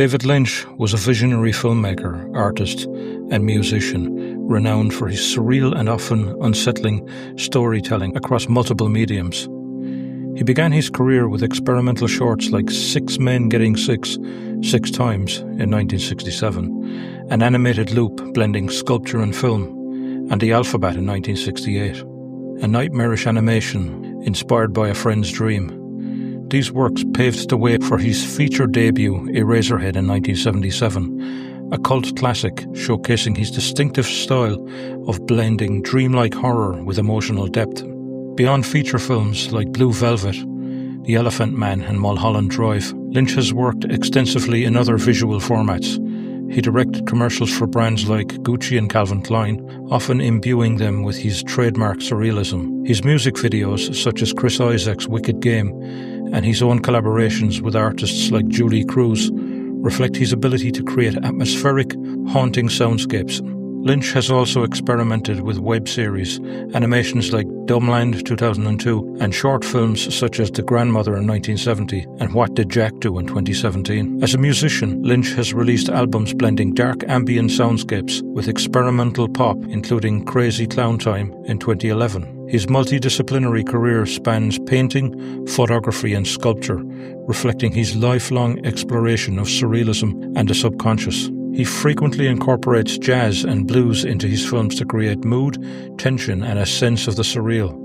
David Lynch was a visionary filmmaker, artist, and musician, renowned for his surreal and often unsettling storytelling across multiple mediums. He began his career with experimental shorts like Six Men Getting Six times in 1967, an animated loop blending sculpture and film, and The Alphabet in 1968, a nightmarish animation inspired by a friend's dream. These works paved the way for his feature debut, Eraserhead, in 1977, a cult classic showcasing his distinctive style of blending dreamlike horror with emotional depth. Beyond feature films like Blue Velvet, The Elephant Man and Mulholland Drive, Lynch has worked extensively in other visual formats. He directed commercials for brands like Gucci and Calvin Klein, often imbuing them with his trademark surrealism. His music videos, such as Chris Isaak's Wicked Game, and his own collaborations with artists like Julie Cruz, reflect his ability to create atmospheric, haunting soundscapes. Lynch has also experimented with web series, animations like Dumbland 2002, and short films such as The Grandmother in 1970 and What Did Jack Do in 2017. As a musician, Lynch has released albums blending dark ambient soundscapes with experimental pop, including Crazy Clown Time in 2011. His multidisciplinary career spans painting, photography and sculpture, reflecting his lifelong exploration of surrealism and the subconscious. He frequently incorporates jazz and blues into his films to create mood, tension and a sense of the surreal.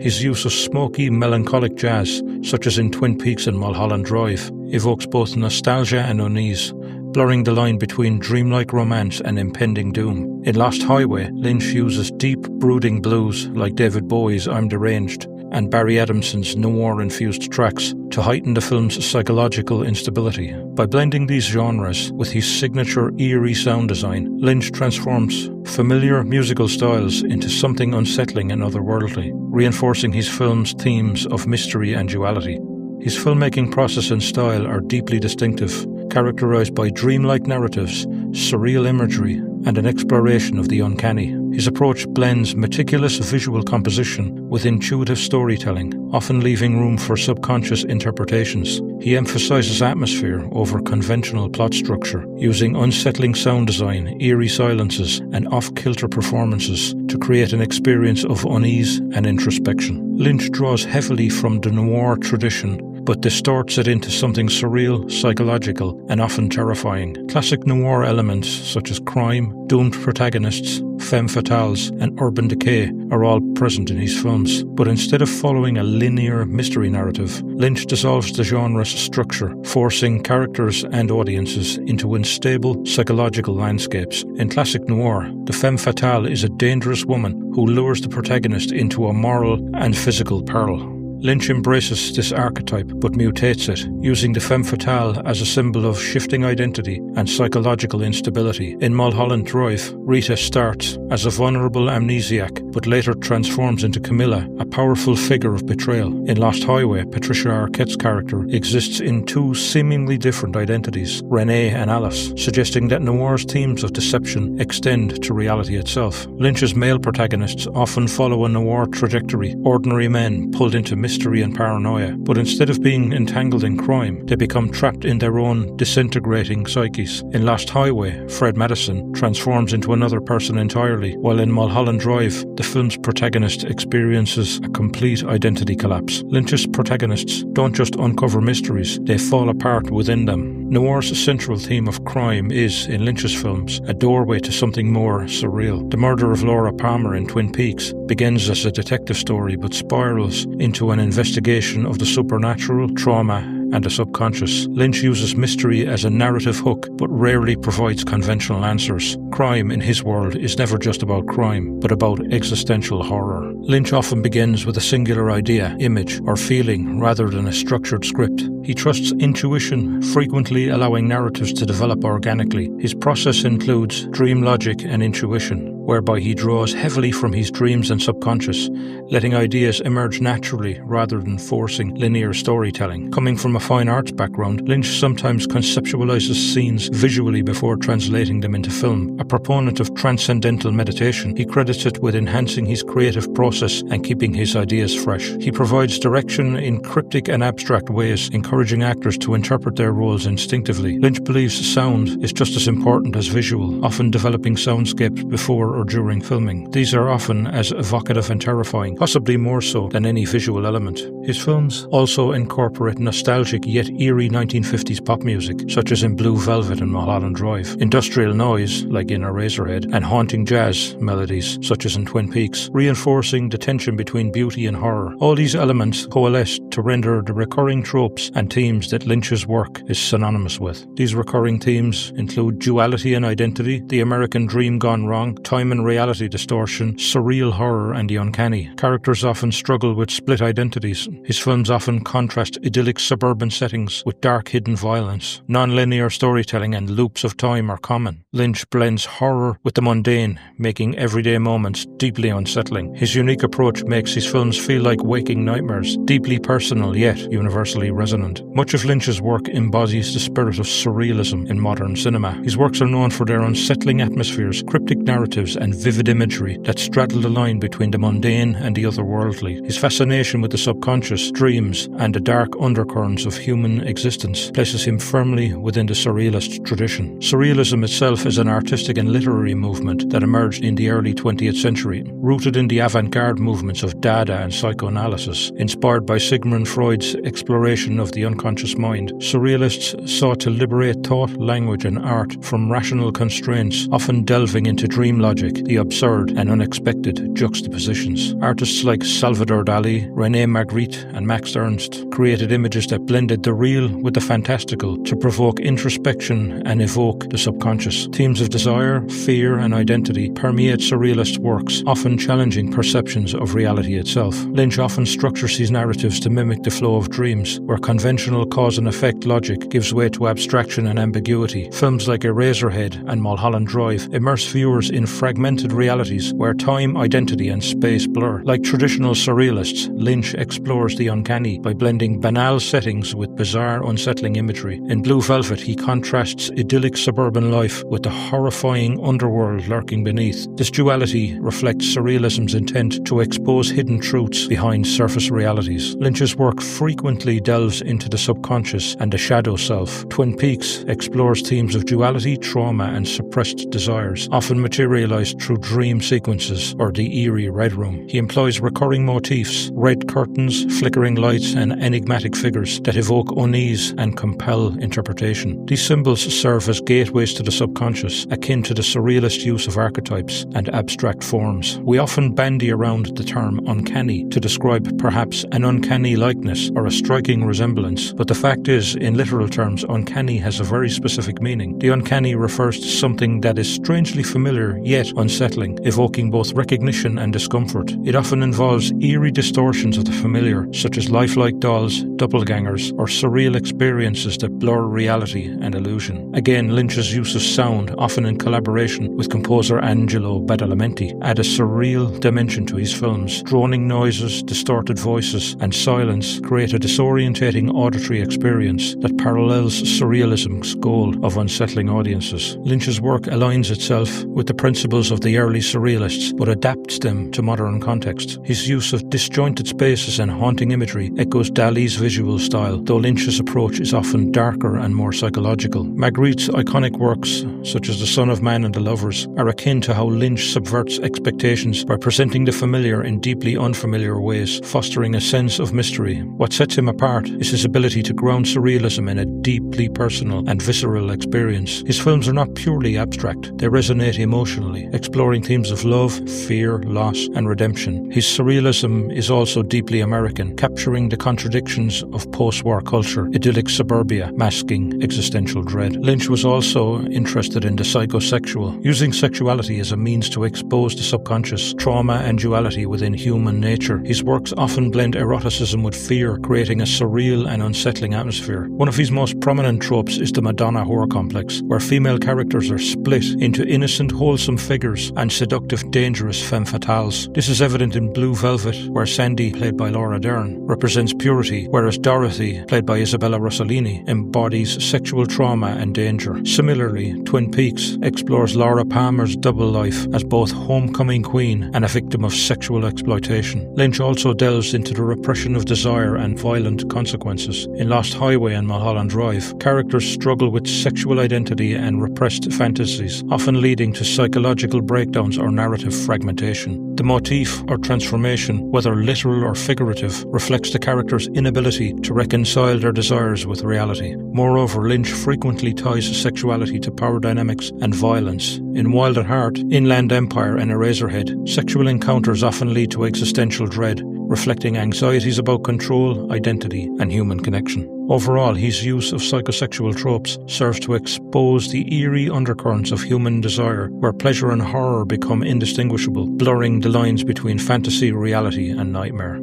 His use of smoky, melancholic jazz, such as in Twin Peaks and Mulholland Drive, evokes both nostalgia and unease, blurring the line between dreamlike romance and impending doom. In Lost Highway, Lynch uses deep, brooding blues like David Bowie's I'm Deranged and Barry Adamson's noir-infused tracks to heighten the film's psychological instability. By blending these genres with his signature eerie sound design, Lynch transforms familiar musical styles into something unsettling and otherworldly, reinforcing his film's themes of mystery and duality. His filmmaking process and style are deeply distinctive, characterized by dreamlike narratives, surreal imagery, and an exploration of the uncanny. His approach blends meticulous visual composition with intuitive storytelling, often leaving room for subconscious interpretations. He emphasizes atmosphere over conventional plot structure, using unsettling sound design, eerie silences, and off-kilter performances to create an experience of unease and introspection. Lynch draws heavily from the noir tradition, but distorts it into something surreal, psychological, and often terrifying. Classic noir elements such as crime, doomed protagonists, femme fatales, and urban decay are all present in his films. But instead of following a linear mystery narrative, Lynch dissolves the genre's structure, forcing characters and audiences into unstable psychological landscapes. In classic noir, the femme fatale is a dangerous woman who lures the protagonist into a moral and physical peril. Lynch embraces this archetype but mutates it, using the femme fatale as a symbol of shifting identity and psychological instability. In Mulholland Drive, Rita starts as a vulnerable amnesiac but later transforms into Camilla, a powerful figure of betrayal. In Lost Highway, Patricia Arquette's character exists in two seemingly different identities, Renee and Alice, suggesting that noir's themes of deception extend to reality itself. Lynch's male protagonists often follow a noir trajectory, ordinary men pulled into mystery and paranoia, but instead of being entangled in crime, they become trapped in their own disintegrating psyches. In Lost Highway, Fred Madison transforms into another person entirely, while in Mulholland Drive, the film's protagonist experiences a complete identity collapse. Lynch's protagonists don't just uncover mysteries, they fall apart within them. Noir's central theme of crime is, in Lynch's films, a doorway to something more surreal. The murder of Laura Palmer in Twin Peaks begins as a detective story but spirals into an investigation of the supernatural, trauma, and the subconscious. Lynch uses mystery as a narrative hook, but rarely provides conventional answers. Crime, in his world, is never just about crime, but about existential horror. Lynch often begins with a singular idea, image, or feeling, rather than a structured script. He trusts intuition, frequently allowing narratives to develop organically. His process includes dream logic and intuition, whereby he draws heavily from his dreams and subconscious, letting ideas emerge naturally rather than forcing linear storytelling. Coming from a fine arts background, Lynch sometimes conceptualizes scenes visually before translating them into film. A proponent of transcendental meditation, he credits it with enhancing his creative process and keeping his ideas fresh. He provides direction in cryptic and abstract ways, encouraging actors to interpret their roles instinctively. Lynch believes sound is just as important as visual, often developing soundscapes before or during filming. These are often as evocative and terrifying, possibly more so than any visual element. His films also incorporate nostalgic yet eerie 1950s pop music, such as in Blue Velvet and Mulholland Drive, industrial noise, like in Eraserhead, and haunting jazz melodies, such as in Twin Peaks, reinforcing the tension between beauty and horror. All these elements coalesce to render the recurring tropes and themes that Lynch's work is synonymous with. These recurring themes include duality and identity, the American dream gone wrong, time and reality distortion, surreal horror, and the uncanny. Characters often struggle with split identities. His films often contrast idyllic suburban settings with dark hidden violence. Non-linear storytelling and loops of time are common. Lynch blends horror with the mundane, making everyday moments deeply unsettling. His unique approach makes his films feel like waking nightmares, deeply personal yet universally resonant. Much of Lynch's work embodies the spirit of surrealism in modern cinema. His works are known for their unsettling atmospheres, cryptic narratives, and vivid imagery that straddle the line between the mundane and the otherworldly. His fascination with the subconscious, dreams, and the dark undercurrents of human existence places him firmly within the surrealist tradition. Surrealism itself is an artistic and literary movement that emerged in the early 20th century, rooted in the avant-garde movements of Dada and psychoanalysis. Inspired by Sigmund Freud's exploration of the unconscious mind, surrealists sought to liberate thought, language, and art from rational constraints, often delving into dream logic, the absurd, and unexpected juxtapositions. Artists like Salvador Dali, René Magritte, and Max Ernst created images that blended the real with the fantastical to provoke introspection and evoke the subconscious. Themes of desire, fear, and identity permeate surrealist works, often challenging perceptions of reality itself. Lynch often structures his narratives to mimic the flow of dreams, where conventional cause and effect logic gives way to abstraction and ambiguity. Films like Eraserhead and Mulholland Drive immerse viewers in fragmented realities where time, identity, and space blur. Like traditional surrealists, Lynch explores the uncanny by blending banal settings with bizarre, unsettling imagery. In Blue Velvet, he contrasts idyllic suburban life with the horrifying underworld lurking beneath. This duality reflects surrealism's intent to expose hidden truths behind surface realities. Lynch's work frequently delves into the subconscious and the shadow self. Twin Peaks explores themes of duality, trauma, and suppressed desires, often materialized through dream sequences or the eerie Red Room. He employs recurring motifs, red curtains, flickering lights, and enigmatic figures that evoke unease and compel interpretation. These symbols serve as gateways to the subconscious, akin to the surrealist use of archetypes and abstract forms. We often bandy around the term uncanny to describe perhaps an uncanny likeness or a striking resemblance, but the fact is, in literal terms, uncanny has a very specific meaning. The uncanny refers to something that is strangely familiar yet unsettling, evoking both recognition and discomfort. It often involves eerie distortions of the familiar, such as lifelike dolls, doppelgangers, or surreal experiences that blur reality and illusion. Again, Lynch's use of sound, often in collaboration with composer Angelo Badalamenti, add a surreal dimension to his films. Droning noises, distorted voices, and silence create a disorientating auditory experience that parallels surrealism's goal of unsettling audiences. Lynch's work aligns itself with the principles of the early surrealists, but adapts them to modern context. His use of disjointed spaces and haunting imagery echoes Dali's visual style, though Lynch's approach is often darker and more psychological. Magritte's iconic works, such as The Son of Man and The Lovers, are akin to how Lynch subverts expectations by presenting the familiar in deeply unfamiliar ways, fostering a sense of mystery. What sets him apart is his ability to ground surrealism in a deeply personal and visceral experience. His films are not purely abstract, they resonate emotionally, exploring themes of love, fear, loss, and redemption. His surrealism is also deeply American, capturing the contradictions of post-war culture, idyllic suburbia, masking existential dread. Lynch was also interested in the psychosexual, using sexuality as a means to expose the subconscious, trauma, and duality within human nature. His works often blend eroticism with fear, creating a surreal and unsettling atmosphere. One of his most prominent tropes is the Madonna horror complex, where female characters are split into innocent, wholesome figures and seductive, dangerous femme fatales. This is evident in Blue Velvet, where Sandy, played by Laura Dern, represents purity, whereas Dorothy, played by Isabella Rossellini, embodies sexual trauma and danger. Similarly, Twin Peaks explores Laura Palmer's double life as both homecoming queen and a victim of sexual exploitation. Lynch also delves into the repression of desire and violent consequences. In Lost Highway and Mulholland Drive, characters struggle with sexual identity and repressed fantasies, often leading to psychological breakdowns or narrative fragmentation. The motif or transformation, whether literal or figurative, reflects the character's inability to reconcile their desires with reality. Moreover, Lynch frequently ties sexuality to power dynamics and violence. In Wild at Heart, Inland Empire and Eraserhead, sexual encounters often lead to existential dread, reflecting anxieties about control, identity, and human connection. Overall, his use of psychosexual tropes serves to expose the eerie undercurrents of human desire, where pleasure and horror become indistinguishable, blurring the lines between fantasy, reality, and nightmare.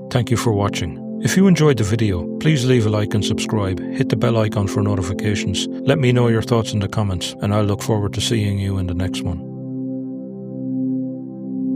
Thank you for watching. If you enjoyed the video, please leave a like and subscribe. Hit the bell icon for notifications. Let me know your thoughts in the comments, and I'll look forward to seeing you in the next one.